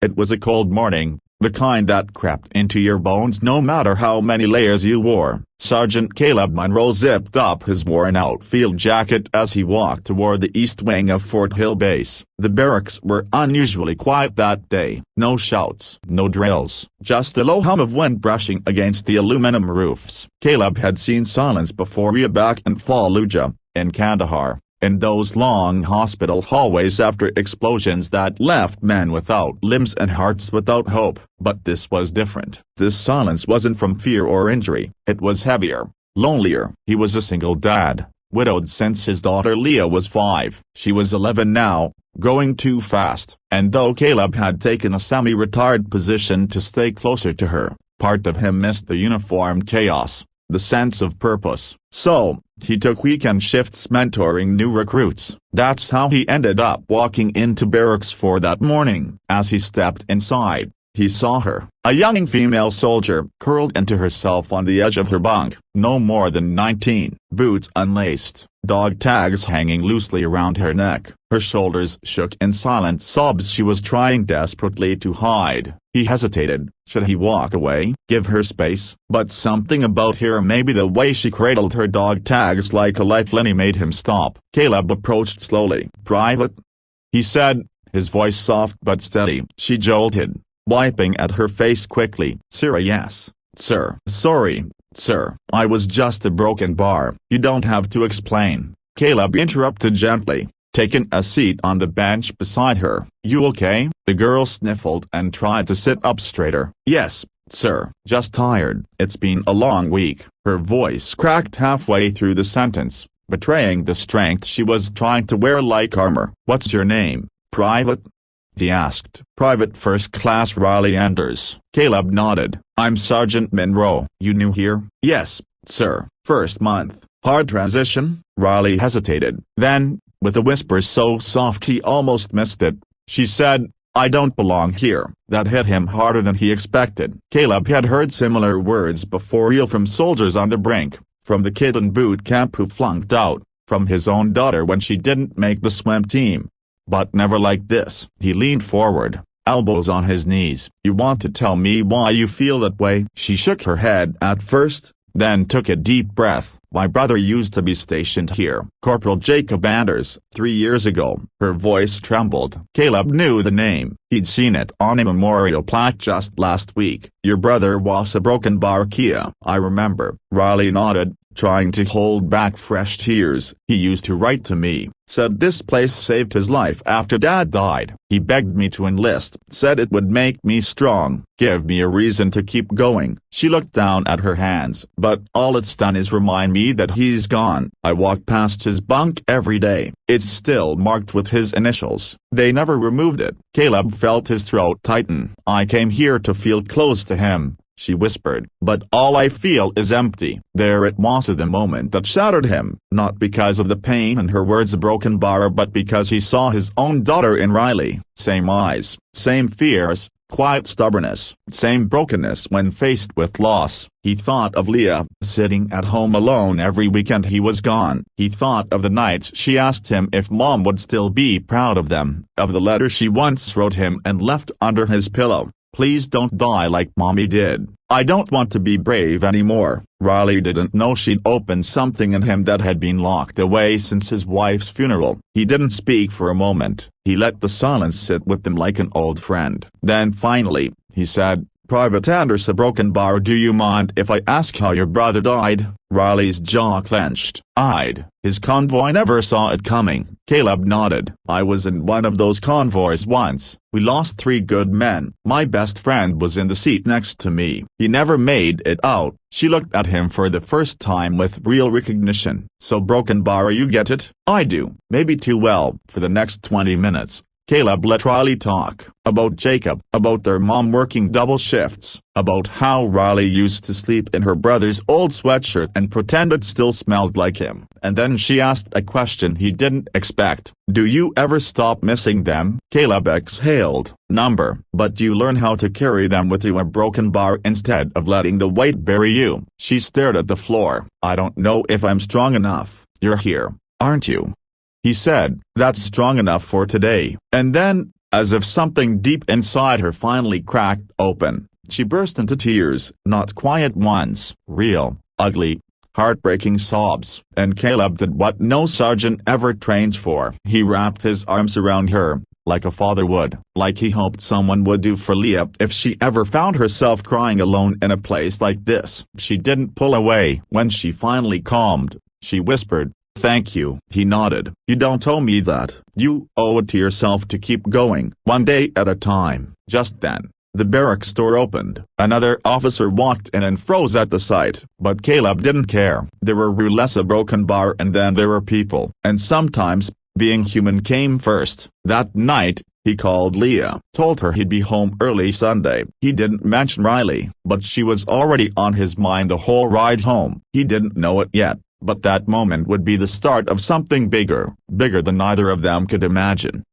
It was a cold morning, the kind that crept into your bones no matter how many layers you wore. Sergeant Caleb Munro zipped up his worn-out field jacket as he walked toward the east wing of Fort Hill Base. The barracks were unusually quiet that day. No shouts, no drills, just the low hum of wind brushing against the aluminum roofs. Caleb had seen silence before back in Fallujah, in Kandahar, in those long hospital hallways after explosions that left men without limbs and hearts without hope. But this was different. This silence wasn't from fear or injury. It was heavier, lonelier. He was a single dad, widowed since his daughter Leah was 5. She was 11 now, growing too fast. And though Caleb had taken a semi-retired position to stay closer to her, part of him missed the uniformed chaos, the sense of purpose. So, he took weekend shifts mentoring new recruits. That's how he ended up walking into barracks for that morning. As he stepped inside, he saw her, a young female soldier, curled into herself on the edge of her bunk, no more than 19, boots unlaced, dog tags hanging loosely around her neck. Her shoulders shook in silent sobs she was trying desperately to hide. He hesitated. Should he walk away, give her space? But something about her, maybe the way she cradled her dog tags like a lifeline, made him stop. Caleb approached slowly. "Private?" he said, his voice soft but steady. She jolted, wiping at her face quickly. "Sir, yes, sir." "Sorry, sir, I was just a broken bar." "You don't have to explain," Caleb interrupted gently, taking a seat on the bench beside her. "You okay?" The girl sniffled and tried to sit up straighter. "Yes, sir, just tired. It's been a long week." Her voice cracked halfway through the sentence, betraying the strength she was trying to wear like armor. "What's your name, Private?" he asked. "Private First Class Riley Anders." Caleb nodded. "I'm Sergeant Munro." "You new here?" "Yes, sir. First month." "Hard transition?" Riley hesitated. Then, with a whisper so soft he almost missed it, she said, "I don't belong here." That hit him harder than he expected. Caleb had heard similar words before, from soldiers on the brink, from the kid in boot camp who flunked out, from his own daughter when she didn't make the swim team. But never like this. He leaned forward, elbows on his knees. "You want to tell me why you feel that way?" She shook her head at first, then took a deep breath. "My brother used to be stationed here, Corporal Jacob Anders, 3 years ago." Her voice trembled. Caleb knew the name. He'd seen it on a memorial plaque just last week. "Your brother was a broken bar Kia." "I remember." Riley nodded, trying to hold back fresh tears. "He used to write to me, said this place saved his life after Dad died. He begged me to enlist, said it would make me strong, give me a reason to keep going." She looked down at her hands. "But all it's done is remind me that he's gone. I walk past his bunk every day. It's still marked with his initials. They never removed it." Caleb felt his throat tighten. "I came here to feel close to him," she whispered. "But all I feel is empty." There it was at the moment that shattered him, not because of the pain in her words, a broken bar, but because he saw his own daughter in Riley. Same eyes, same fears, quiet stubbornness, same brokenness when faced with loss. He thought of Leah, sitting at home alone every weekend he was gone. He thought of the nights she asked him if Mom would still be proud of them, of the letter she once wrote him and left under his pillow. "Please don't die like Mommy did. I don't want to be brave anymore." Riley didn't know she'd opened something in him that had been locked away since his wife's funeral. He didn't speak for a moment. He let the silence sit with him like an old friend. Then finally, he said, "Private Anders, a broken bar, do you mind if I ask how your brother died?" Riley's jaw clenched. "I'd. His convoy never saw it coming." Caleb nodded. "I was in one of those convoys once. We lost 3 good men. My best friend was in the seat next to me. He never made it out." She looked at him for the first time with real recognition. "So broken bar, you get it?" "I do. Maybe too well." For the next 20 minutes, Caleb let Riley talk, about Jacob, about their mom working double shifts, about how Riley used to sleep in her brother's old sweatshirt and pretend it still smelled like him. And then she asked a question he didn't expect. "Do you ever stop missing them?" Caleb exhaled. "Number. But you learn how to carry them with you, a broken bar, instead of letting the weight bury you." She stared at the floor. "I don't know if I'm strong enough." "You're here, aren't you?" he said. "That's strong enough for today." And then, As if something deep inside her finally cracked open, she burst into tears, not quiet ones, real, ugly, heartbreaking sobs. And Caleb did what no sergeant ever trains for. He wrapped his arms around her, like a father would, like he hoped someone would do for Leah if she ever found herself crying alone in a place like this. She didn't pull away. When she finally calmed, she whispered, "Thank you." He nodded. "You don't owe me that. You owe it to yourself to keep going, one day at a time." Just then, the barracks door opened. Another officer walked in and froze at the sight. But Caleb didn't care. There were roulette, a broken bar, and then there were people. And sometimes, being human came first. That night, he called Leah, told her he'd be home early Sunday. He didn't mention Riley, but she was already on his mind the whole ride home. He didn't know it yet, but that moment would be the start of something bigger than either of them could imagine.